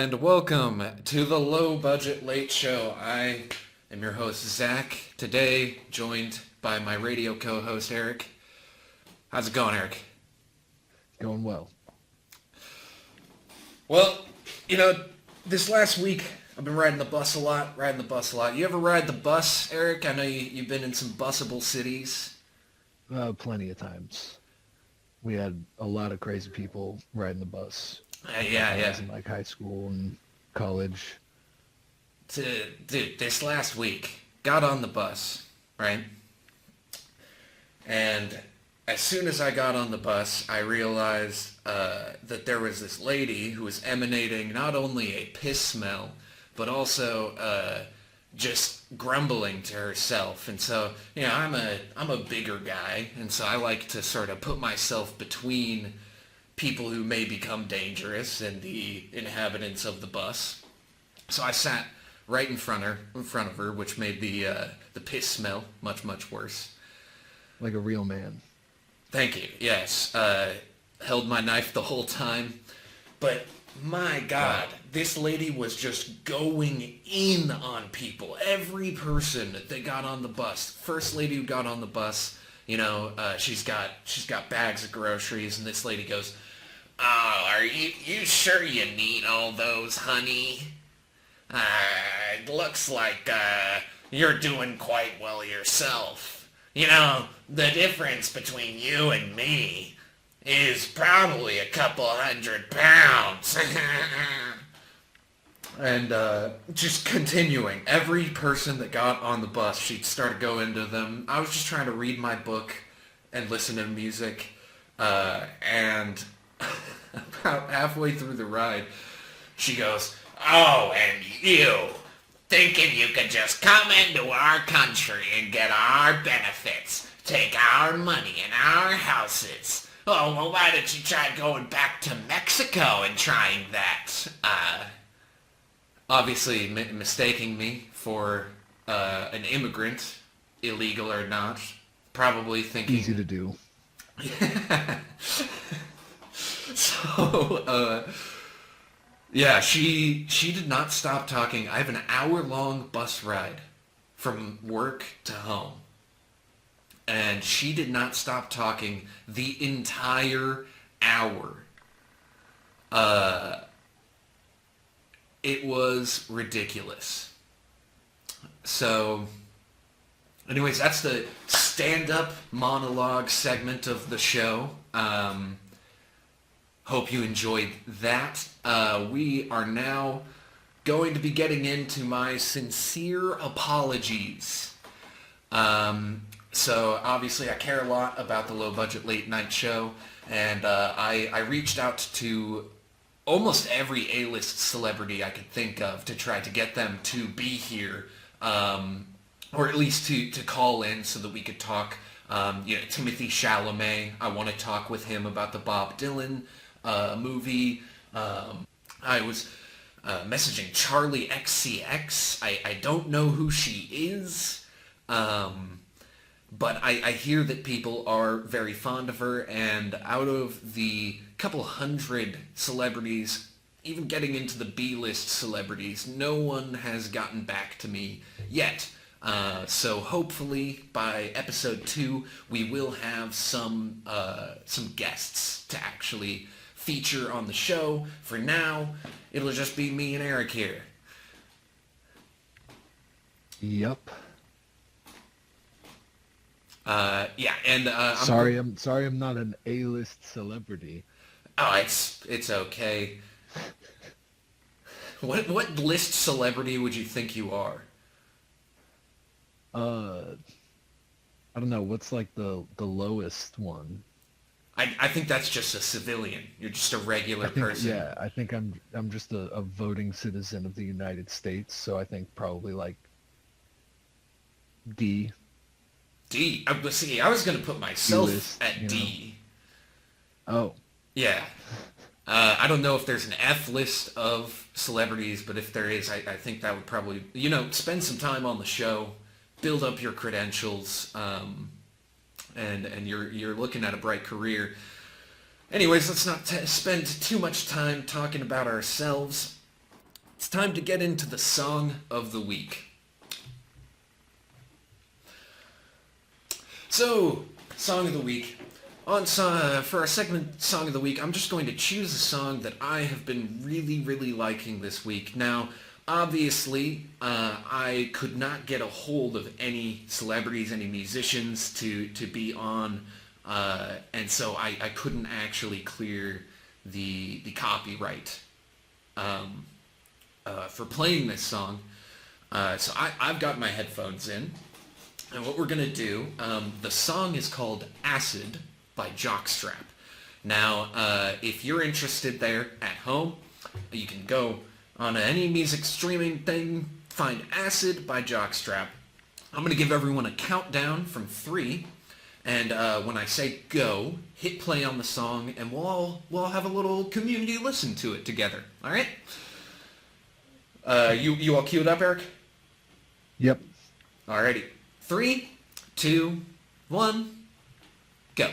and welcome to the Low Budget Late Show. I am your host, Zach. Today, joined by my radio co-host, Eric. How's it going, Eric? Going well. Well, this last week, I've been riding the bus a lot. You ever ride the bus, Eric? I know you've been in some busable cities. Plenty of times. We had a lot of crazy people riding the bus. Yeah. I was in like high school and college. Dude, this last week, got on the bus, right? And as soon as I got on the bus, I realized that there was this lady who was emanating not only a piss smell, but also just grumbling to herself. And so, I'm a bigger guy, and so I like to sort of put myself between people who may become dangerous and the inhabitants of the bus. So I sat right in front of her, which made the piss smell much, much worse. Like a real man. Thank you. Yes. Held my knife the whole time. But my God, this lady was just going in on people. Every person that got on the bus. First lady who got on the bus, she's got bags of groceries, and this lady goes, "Oh, are you sure you need all those, honey? It looks like you're doing quite well yourself. The difference between you and me is probably a couple 100 pounds." And just continuing, every person that got on the bus, she'd start to go into them. I was just trying to read my book and listen to music, and about halfway through the ride, she goes, "Oh, and you, thinking you could just come into our country and get our benefits, take our money and our houses. Oh, well, why don't you try going back to Mexico and trying that?" Obviously mistaking me for an immigrant, illegal or not, probably thinking... Easy to do. So, yeah, she did not stop talking. I have an hour-long bus ride from work to home. And she did not stop talking the entire hour. It was ridiculous. So, anyways, that's the stand-up monologue segment of the show. Hope you enjoyed that. We are now going to be getting into my sincere apologies. So obviously I care a lot about the Low Budget Late Night Show, and I reached out to almost every A-list celebrity I could think of to try to get them to be here, or at least to call in so that we could talk. Timothy Chalamet, I want to talk with him about the Bob Dylan movie. I was messaging Charlie XCX. I don't know who she is, but I hear that people are very fond of her, and out of the couple hundred celebrities, even getting into the B-list celebrities, no one has gotten back to me yet. So hopefully by episode 2 we will have some guests to actually feature on the show. For now, it'll just be me and Eric here. Yep. And I'm sorry I'm not an A-list celebrity. Oh, it's okay. What list celebrity would you think you are? I don't know, what's like the lowest one? I think that's just a civilian. You're just a regular person. Yeah, I think I'm just a voting citizen of the United States, so I think probably like D. D. I was going to put myself D-list, at D. Oh. Yeah. I don't know if there's an F list of celebrities, but if there is, I think that would probably, spend some time on the show, build up your credentials, and you're looking at a bright career. Anyways, let's not spend too much time talking about ourselves. It's time to get into the song of the week. So, song of the week. For our segment Song of the Week, I'm just going to choose a song that I have been really, really liking this week. Now, obviously, I could not get a hold of any celebrities, any musicians to be on, and so I couldn't actually clear the copyright for playing this song. So I've got my headphones in, and what we're going to do, the song is called Acid by Xach. Now, if you're interested there at home, you can go on any music streaming thing, find Acid by Xach. I'm going to give everyone a countdown from 3, and when I say go, hit play on the song, and we'll all have a little community listen to it together. All right? You all queued up, Eric? Yep. Alrighty. 3, 2, 1, go.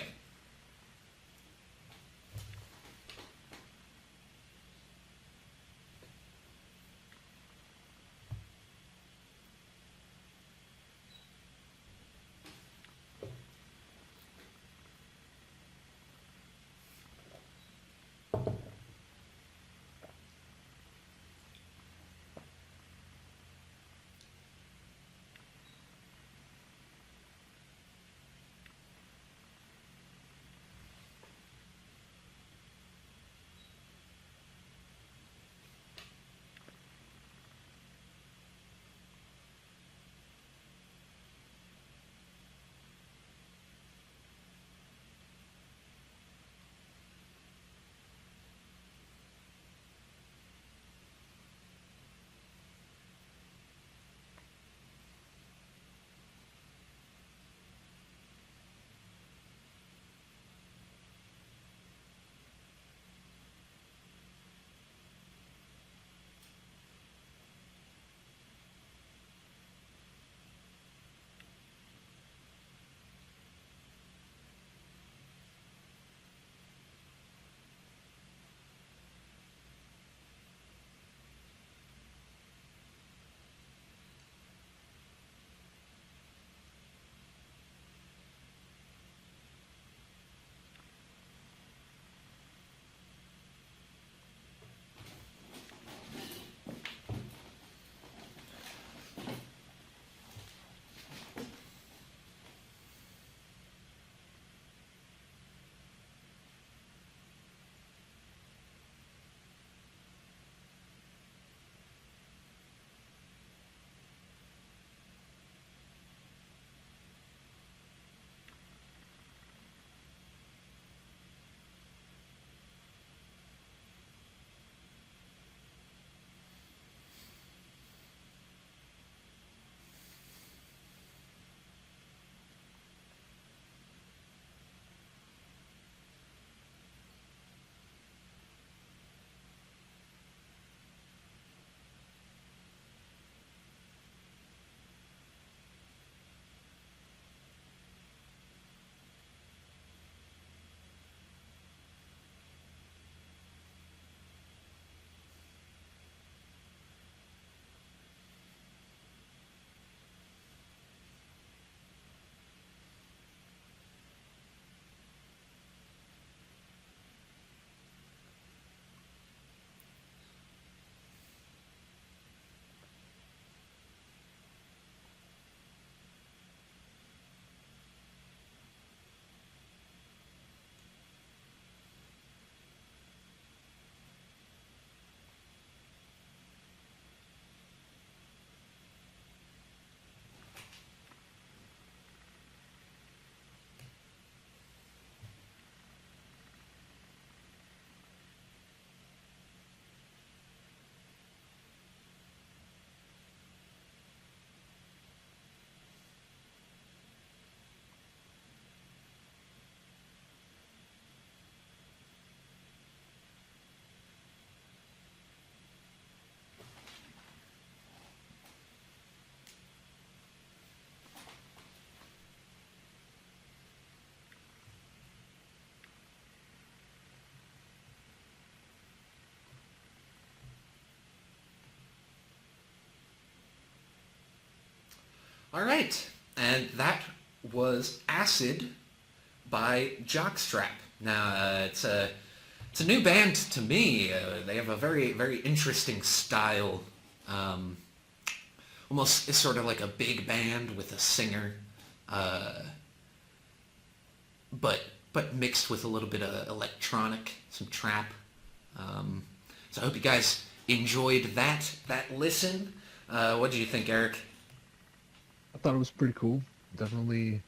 All right, and that was Acid by Jockstrap. Now, it's a new band to me. They have a very, very interesting style. Almost it's sort of like a big band with a singer, but mixed with a little bit of electronic, some trap. So I hope you guys enjoyed that listen. What do you think, Eric? I thought it was pretty cool. Definitely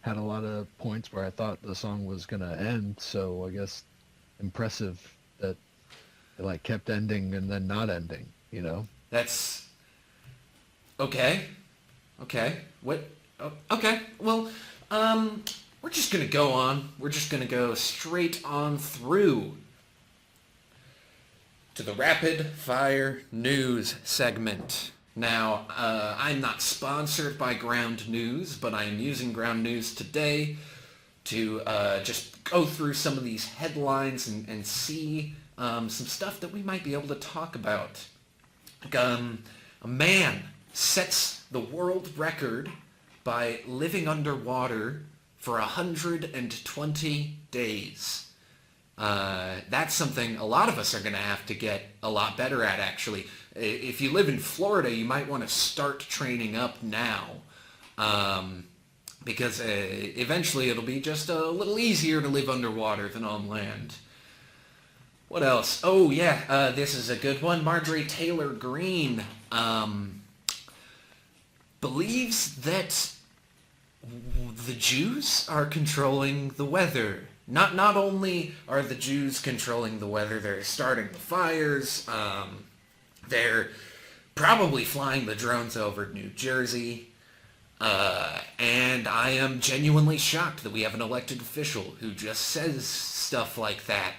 had a lot of points where I thought the song was gonna end, so I guess impressive that it like kept ending and then not ending, you know? That's okay. Okay. What? Oh, okay. Well, we're just gonna go on. We're just gonna go straight on through to the rapid fire news segment. Now, I'm not sponsored by Ground News, but I am using Ground News today to just go through some of these headlines and see some stuff that we might be able to talk about. A man sets the world record by living underwater for 120 days. That's something a lot of us are going to have to get a lot better at, actually. If you live in Florida, you might want to start training up now. Because eventually it'll be just a little easier to live underwater than on land. What else? Oh, yeah, this is a good one. Marjorie Taylor Greene believes that the Jews are controlling the weather. Not only are the Jews controlling the weather, they're starting the fires. They're probably flying the drones over New Jersey. And I am genuinely shocked that we have an elected official who just says stuff like that.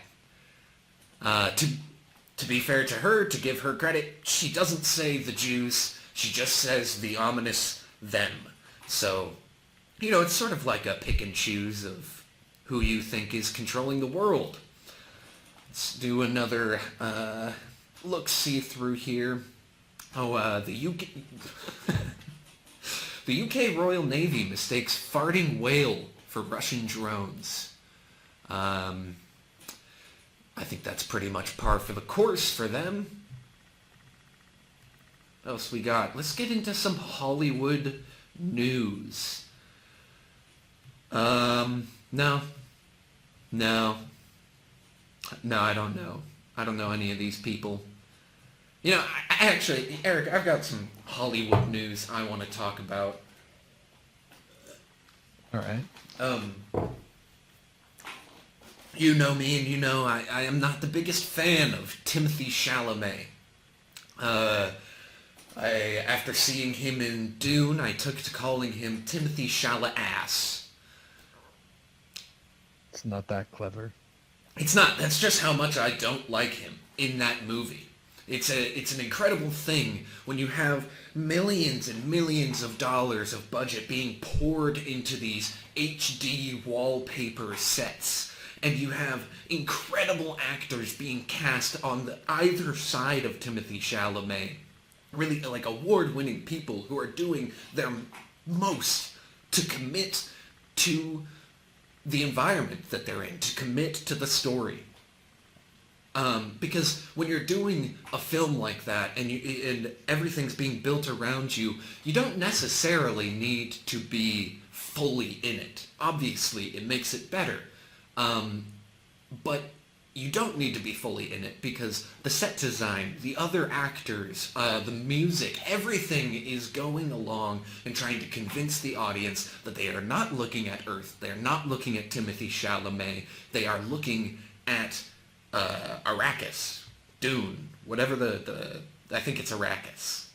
To be fair to her, to give her credit, she doesn't say the Jews, she just says the ominous them. So, it's sort of like a pick and choose of who you think is controlling the world. Let's do another look-see through here. Oh, the UK... The UK Royal Navy mistakes farting whale for Russian drones. I think that's pretty much par for the course for them. What else we got? Let's get into some Hollywood news. No, I don't know. I don't know any of these people. Actually, Eric, I've got some Hollywood news I want to talk about. All right. You know me, and you know I am not the biggest fan of Timothy Chalamet. After seeing him in Dune, I took to calling him Timothy Chalass. It's not that clever. It's not. That's just how much I don't like him in that movie. It's an incredible thing when you have millions and millions of dollars of budget being poured into these HD wallpaper sets, and you have incredible actors being cast on either side of Timothy Chalamet. Really, like, award-winning people who are doing their most to commit to the environment that they're in, to commit to the story. Because when you're doing a film like that and everything's being built around you, you don't necessarily need to be fully in it. Obviously, it makes it better. But you don't need to be fully in it because the set design, the other actors, the music, everything is going along and trying to convince the audience that they are not looking at Earth, they are not looking at Timothy Chalamet, they are looking at Arrakis, Dune, whatever I think it's Arrakis.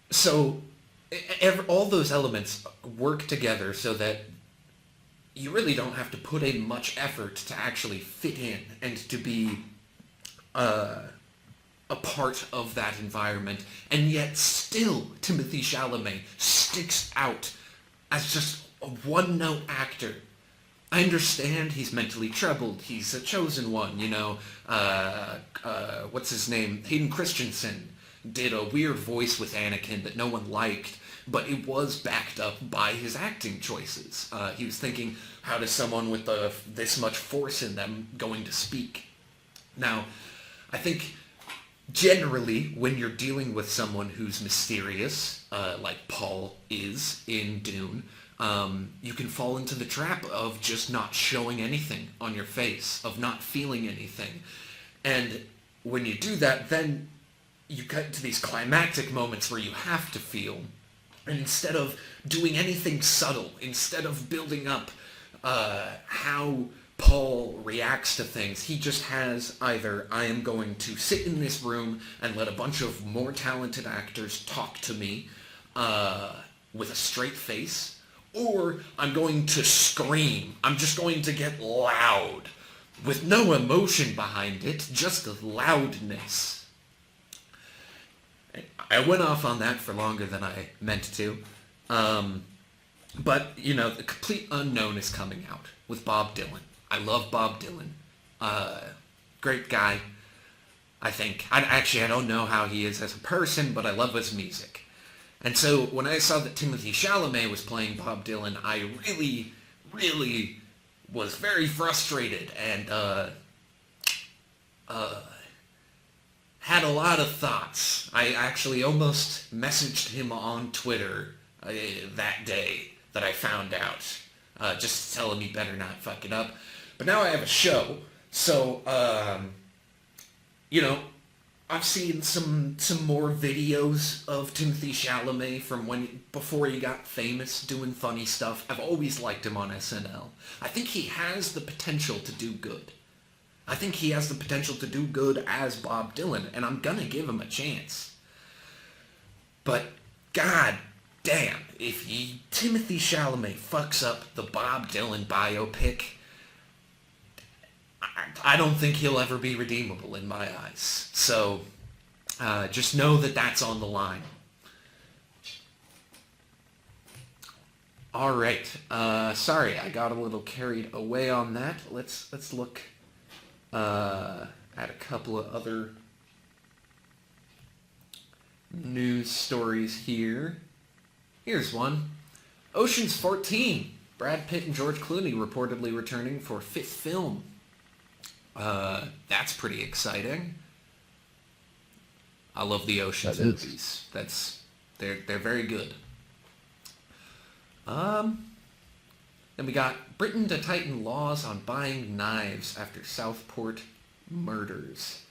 So all those elements work together so that you really don't have to put in much effort to actually fit in and to be a part of that environment. And yet still Timothy Chalamet sticks out as just a one-note actor. I understand he's mentally troubled. He's a chosen one, what's his name? Hayden Christensen. did a weird voice with Anakin that no one liked, but it was backed up by his acting choices. He was thinking, how does someone with this much force in them going to speak? Now, I think generally when you're dealing with someone who's mysterious, like Paul is in Dune, you can fall into the trap of just not showing anything on your face, of not feeling anything. And when you do that, then you get to these climactic moments where you have to feel. And instead of doing anything subtle, instead of building up how Paul reacts to things, he just has either, I am going to sit in this room and let a bunch of more talented actors talk to me with a straight face, or I'm going to scream. I'm just going to get loud with no emotion behind it, just the loudness. I went off on that for longer than I meant to. But, you know, the complete unknown is coming out with Bob Dylan. I love Bob Dylan. Great guy, I think. I don't know how he is as a person, but I love his music. And so when I saw that Timothée Chalamet was playing Bob Dylan, I really, really was very frustrated and had a lot of thoughts. I actually almost messaged him on Twitter that day that I found out, just to tell him he better not fuck it up. But now I have a show, so, you know, I've seen some more videos of Timothée Chalamet from before he got famous doing funny stuff. I've always liked him on SNL. I think he has the potential to do good. I think he has the potential to do good as Bob Dylan, and I'm gonna give him a chance. But, god damn, if Timothée Chalamet fucks up the Bob Dylan biopic, I don't think he'll ever be redeemable in my eyes. So, just know that that's on the line. All right. Sorry, I got a little carried away on that. Let's look at a couple of other news stories here. Here's one. Ocean's 14. Brad Pitt and George Clooney reportedly returning for 5th film. That's pretty exciting. I love the Ocean's movies. They're very good. Then we got Britain to tighten laws on buying knives after Southport murders.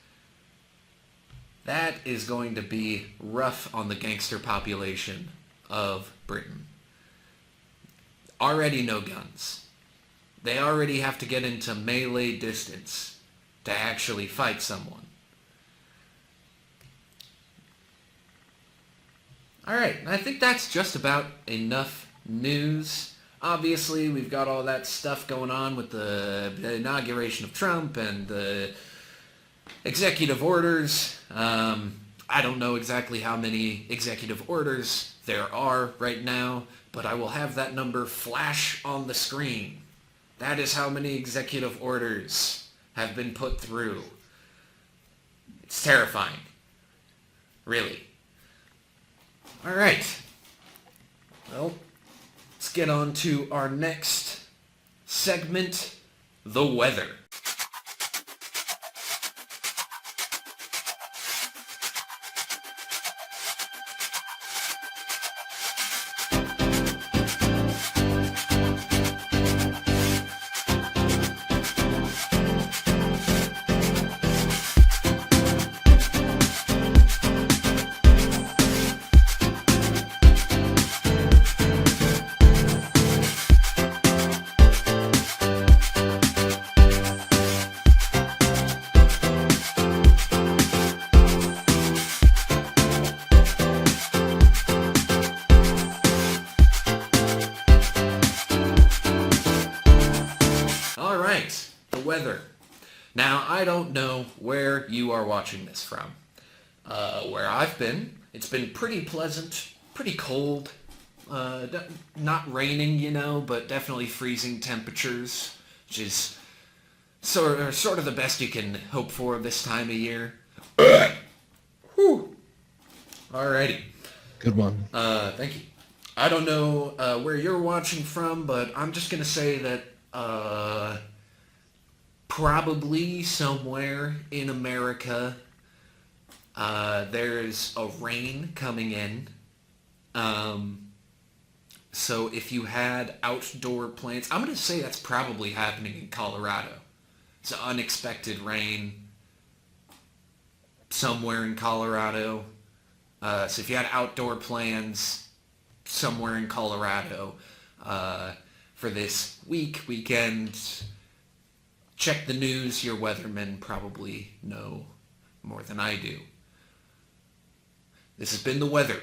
That is going to be rough on the gangster population of Britain. Already no guns. They already have to get into melee distance to actually fight someone. Alright, I think that's just about enough news. Obviously, we've got all that stuff going on with the inauguration of Trump and the executive orders. I don't know exactly how many executive orders there are right now, but I will have that number flash on the screen. That is how many executive orders have been put through. It's terrifying. Really. All right. Well, let's get on to our next segment, the weather. Weather. Now, I don't know where you are watching this from. Where I've been, it's been pretty pleasant, pretty cold, not raining, you know, but definitely freezing temperatures, which is sort of the best you can hope for this time of year. Whew. Alrighty. Good one. Thank you. I don't know where you're watching from, but I'm just gonna say that probably somewhere in America there's a rain coming in. So if you had outdoor plans, I'm gonna say that's probably happening in Colorado. It's unexpected rain somewhere in Colorado. So if you had outdoor plans somewhere in Colorado for this weekend, check the news. Your weathermen probably know more than I do. This has been the weather.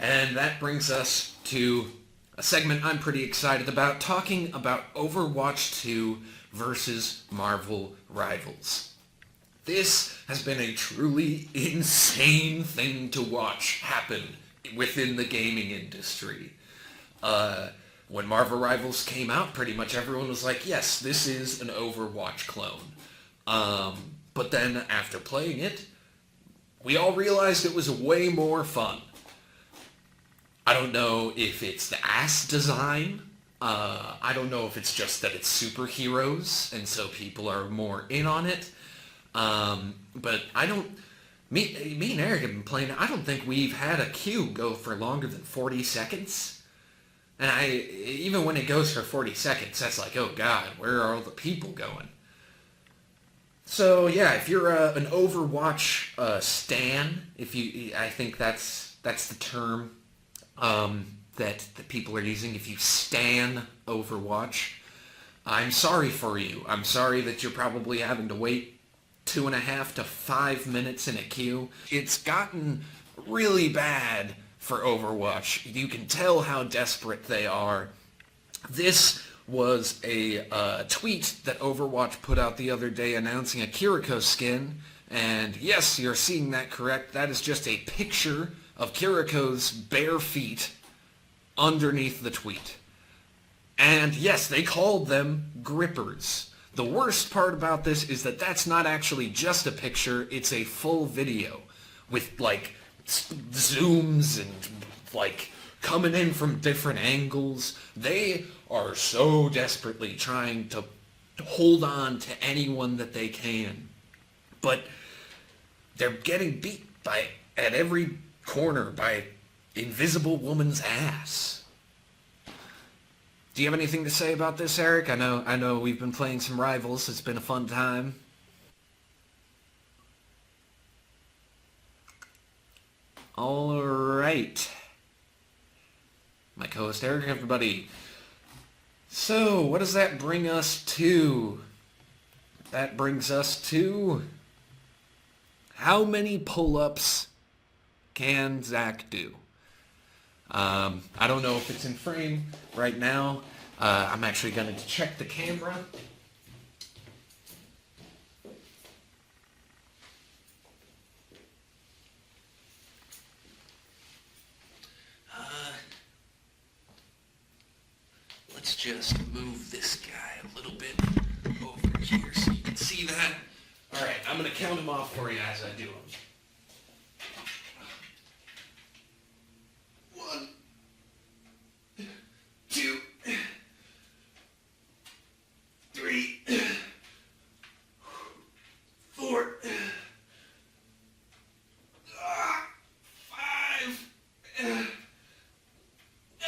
And that brings us to a segment I'm pretty excited about, talking about Overwatch 2 versus Marvel Rivals. This has been a truly insane thing to watch happen within the gaming industry. When Marvel Rivals came out, pretty much everyone was like, yes, this is an Overwatch clone. But then after playing it, we all realized it was way more fun. I don't know if it's the ass design. I don't know if it's just that it's superheroes, and so people are more in on it. But I don't... Me and Eric have been playing. I don't think we've had a queue go for longer than 40 seconds. And even when it goes for 40 seconds, that's like, oh god, where are all the people going? So yeah, if you're an Overwatch stan, I think that's the term that people are using. If you stan Overwatch, I'm sorry for you. I'm sorry that you're probably having to wait 2.5 to 5 minutes in a queue. It's gotten really bad for Overwatch. You can tell how desperate they are. This was a tweet that Overwatch put out the other day announcing a Kiriko skin. And yes, you're seeing that correct. That is just a picture of Kiriko's bare feet underneath the tweet. And yes, they called them grippers. The worst part about this is that that's not actually just a picture, it's a full video with like zooms and like coming in from different angles. They are so desperately trying to hold on to anyone that they can. But they're getting beat at every corner by Invisible Woman's ass. Do you have anything to say about this, Eric? I know we've been playing some Rivals. It's been a fun time. All right. My co-host Eric, everybody. So, what does that bring us to? That brings us to how many pull-ups can Xach do? I don't know if it's in frame right now. I'm actually going to check the camera. Let's just move this guy a little bit over here so you can see that. All right, I'm going to count them off for you as I do them. 1, 2, 3, 4, 5.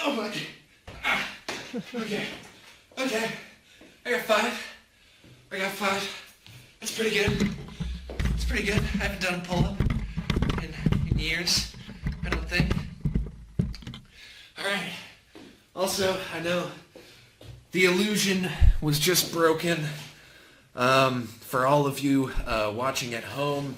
Oh my. Okay. I got 5. That's pretty good. I haven't done a pull-up in years, I don't think. Also, I know the illusion was just broken. For all of you watching at home,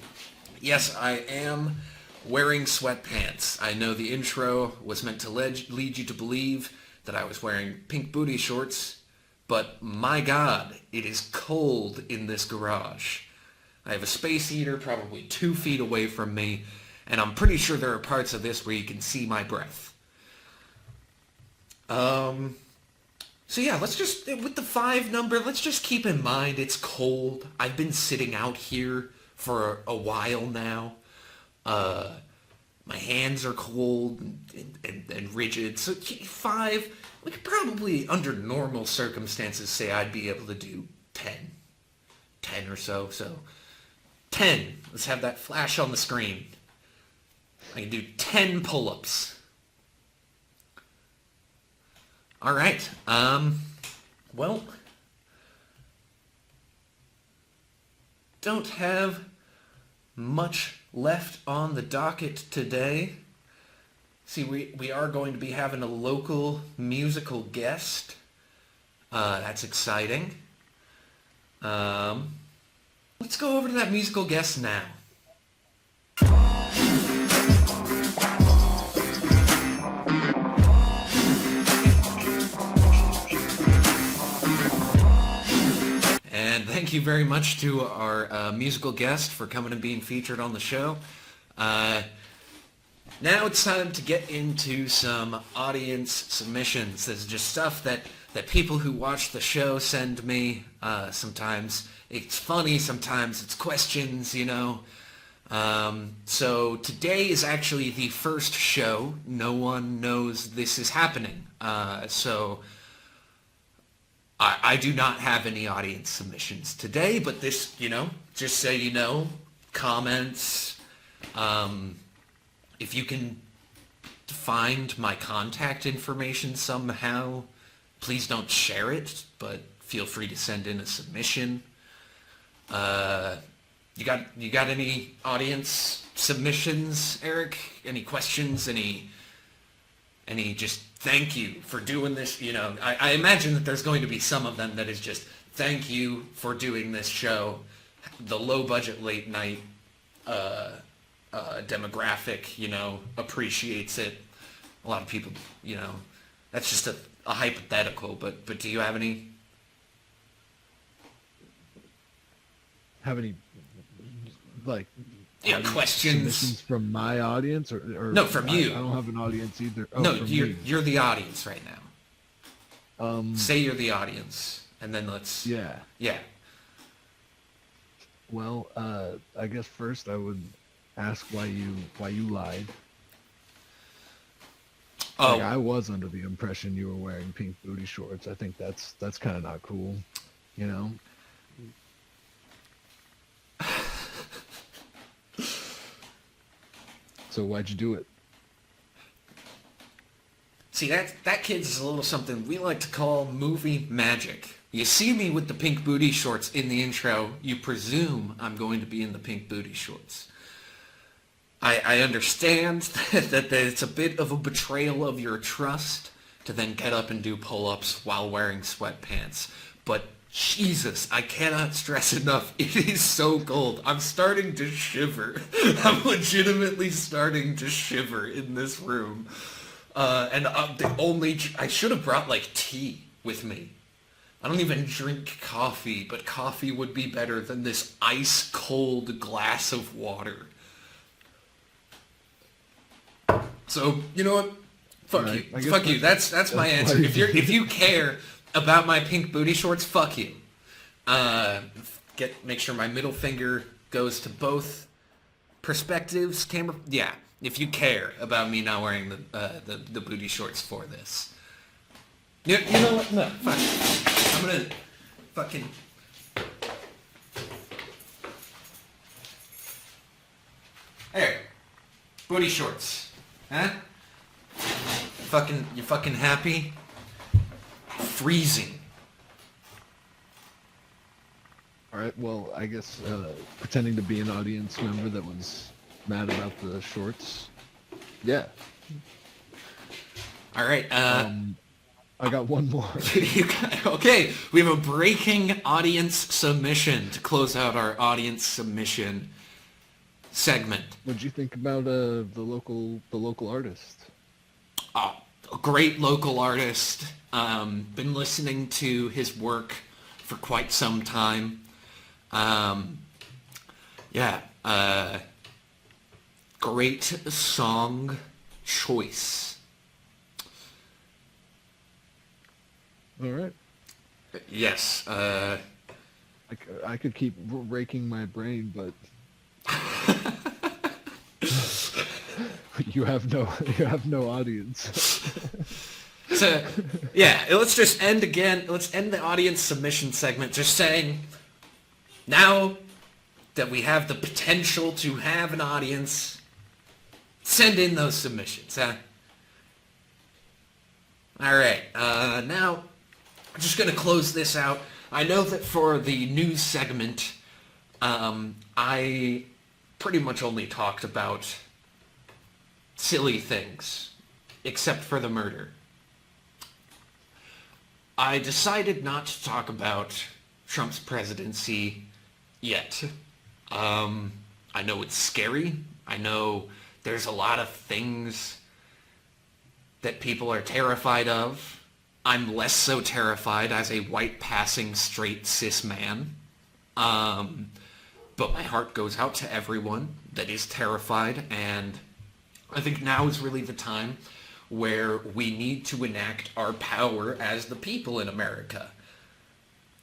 yes, I am wearing sweatpants. I know the intro was meant to lead you to believe that I was wearing pink booty shorts, but my God, it is cold in this garage. I have a space heater probably 2 feet away from me, and I'm pretty sure there are parts of this where you can see my breath. So yeah, let's just, with the 5 number, let's just keep in mind it's cold. I've been sitting out here for a while now. My hands are cold and rigid. So 5, we could probably, under normal circumstances, say I'd be able to do 10. 10 or so. So 10. Let's have that flash on the screen. I can do 10 pull-ups. All right. Well, don't have much left on the docket today. See, we are going to be having a local musical guest. That's exciting. Let's go over to that musical guest now. And thank you very much to our musical guest for coming and being featured on the show. Now it's time to get into some audience submissions. This is just stuff that people who watch the show send me. Sometimes it's funny, sometimes it's questions, you know. So today is actually the first show. No one knows this is happening. So I do not have any audience submissions today, but this, you know, just so you know, comments, if you can find my contact information somehow, please don't share it, but feel free to send in a submission. You got any audience submissions, Eric? Any questions? Any just thank you for doing this? You know, I imagine that there's going to be some of them that is just thank you for doing this show. The low budget late night demographic, you know, appreciates it. A lot of people, you know, that's just a hypothetical, but do you have any? Have any, like, Yeah, questions submissions from my audience or no, from you. I don't have an audience either. Oh, no, from you're me. you're the audience right now. Say you're the audience, and then let's. Yeah. Yeah. Well, I guess first I would ask why you lied. Oh, Like, I was under the impression you were wearing pink booty shorts. I think that's kind of not cool, you know. So why'd you do it? see that kid's a little something we like to call movie magic. You see me with the pink booty shorts in the intro, you presume I'm going to be in the pink booty shorts. I understand that it's a bit of a betrayal of your trust to then get up and do pull-ups while wearing sweatpants. But Jesus, I cannot stress enough, it is so cold. I'm starting to shiver. I'm legitimately starting to shiver in this room. I should have brought like tea with me. I don't even drink coffee, but coffee would be better than this ice cold glass of water. So, you know what? Fuck Right, you. Fuck you. That's my answer. If you care about my pink booty shorts, fuck you. Make sure my middle finger goes to both perspectives. Camera. Yeah. If you care about me not wearing the booty shorts for this. You know what? No, fuck. I'm gonna fucking. There. Booty shorts. Huh? You fucking happy? Freezing. All right. Well, I guess pretending to be an audience member that was mad about the shorts. Yeah. All right. I got one more. Okay, we have a breaking audience submission to close out our audience submission segment. What'd you think about the local artist? A great local artist. Been listening to his work for quite some time. Yeah, great song choice. All right. Yes. I could keep raking my brain, but you have no audience. So, yeah, let's just end again. Let's end the audience submission segment just saying, now that we have the potential to have an audience, send in those submissions, huh? All right, now I'm just going to close this out. I know that for the news segment, I pretty much only talked about silly things, except for the murder. I decided not to talk about Trump's presidency yet. I know it's scary. I know there's a lot of things that people are terrified of. I'm less so terrified as a white passing straight cis man. But my heart goes out to everyone that is terrified, and I think now is really the time where we need to enact our power as the people in America.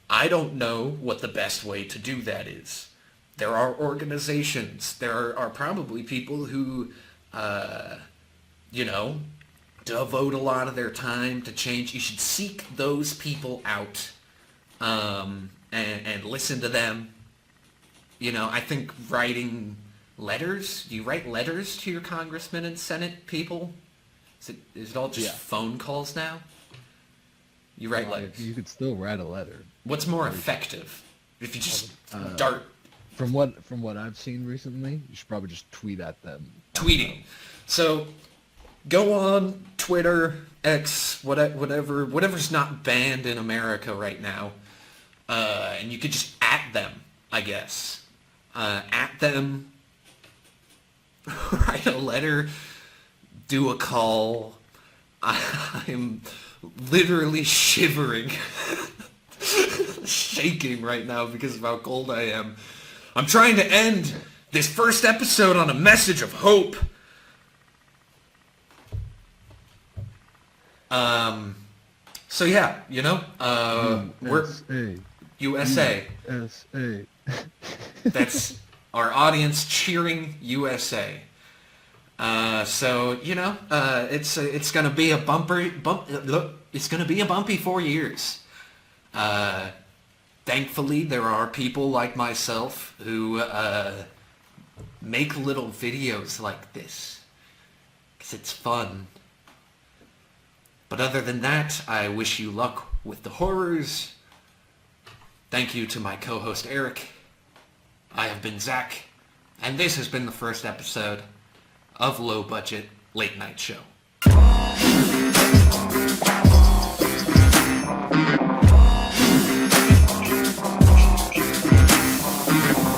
I don't know what the best way to do that is. There are organizations, there are probably people who, devote a lot of their time to change. You should seek those people out and listen to them. I think writing letters, do you write letters to your congressmen and Senate people? Is it all just phone calls now? You write letters. You could still write a letter. What's more effective? If you just dart... From what I've seen recently, you should probably just tweet at them. Tweeting. So go on Twitter, X, whatever's not banned in America right now, and you could just at them, I guess. At them, write a letter, do a call. I'm literally shivering, shaking right now because of how cold I am. I'm trying to end this first episode on a message of hope. So yeah, we're USA. USA. That's our audience cheering USA. It's gonna be a it's gonna be a bumpy 4 years. Thankfully, there are people like myself who make little videos like this because it's fun. But other than that, I wish you luck with the horrors. Thank you to my co-host Eric. I have been Xach, and this has been the first episode of Low Budget Late Night Show.